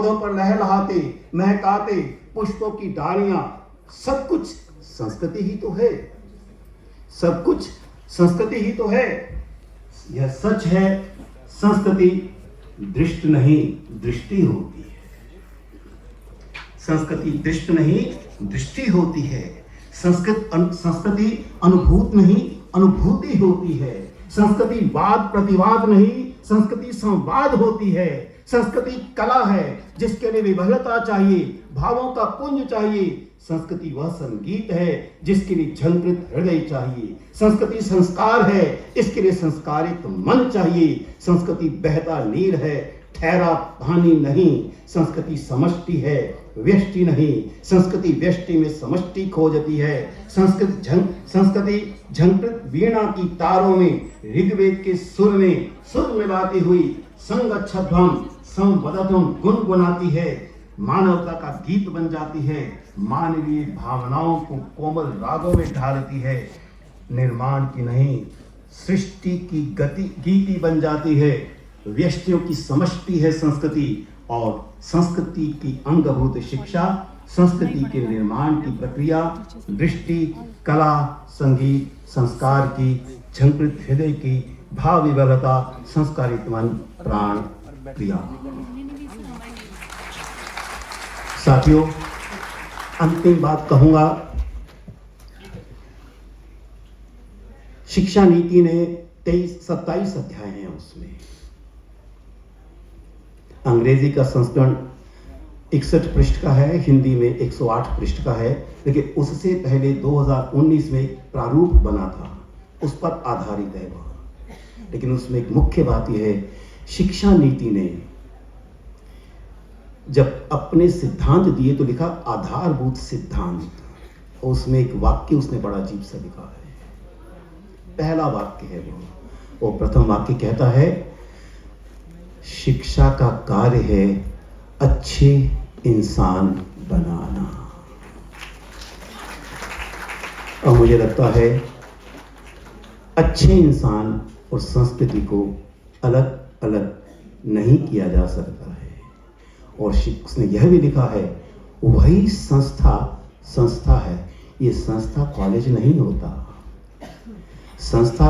पौधों पर लहलहाते महकाते पुष्पों की डालियां, सब कुछ संस्कृति ही तो है, सब कुछ संस्कृति ही तो है। यह सच है, संस्कृति दृष्ट नहीं दृष्टि होती है। संस्कृति दृष्ट नहीं दृष्टि होती है। संस्कृति अनुभूत नहीं अनुभूति होती है। संस्कृति वाद प्रतिवाद नहीं, संस्कृति संवाद होती है। संस्कृति कला है जिसके लिए विभलता चाहिए, भावों का पुंज चाहिए। संस्कृति वह संगीत है जिसके लिए झंकृत हृदय चाहिए। संस्कृति संस्कार है, इसके लिए संस्कारित मन चाहिए। संस्कृति बहता नीर है, ठहरा पानी नहीं। संस्कृति समष्टि है, व्यष्टि नहीं। संस्कृति व्यष्टि में समष्टि खोजती है। संस्कृति झंकृत वीणा की तारों में ऋग्वेद के सुर में सुर मिलाती हुई संगच्छध्वम संवदतम गुनगुनाती है। मानवता का गीत बन जाती है, मानवीय भावनाओं को कोमल रागों में ढालती है। निर्माण की नहीं सृष्टि की गीति बन जाती है। व्यष्टियों की समष्टि है संस्कृति, और संस्कृति की अंगभूत शिक्षा संस्कृति के निर्माण की प्रक्रिया, दृष्टि, कला, संगीत, संस्कार की झंकृत हृदय की भाव विवलता, संस्कारित मन, प्राण, क्रिया। साथियों, अंतिम बात कहूंगा, शिक्षा नीति ने 27 अध्याय हैं। उसमें अंग्रेजी का संस्करण 61 पृष्ठ का है, हिंदी में 108 पृष्ठ का है, लेकिन उससे पहले 2019 में एक प्रारूप बना था, उस पर आधारित है वह। लेकिन उसमें एक मुख्य बात यह है, शिक्षा नीति ने जब अपने सिद्धांत दिए तो लिखा आधारभूत सिद्धांत, और उसमें एक वाक्य उसने बड़ा अजीब सा लिखा है। पहला वाक्य है वो प्रथम वाक्य कहता है, शिक्षा का कार्य है अच्छे इंसान बनाना। और मुझे लगता है अच्छे इंसान और संस्कृति को अलग अलग नहीं किया जा सकता है। और उसने यह भी लिखा है, वही संस्था है। ये संस्था कॉलेज नहीं होता, संस्था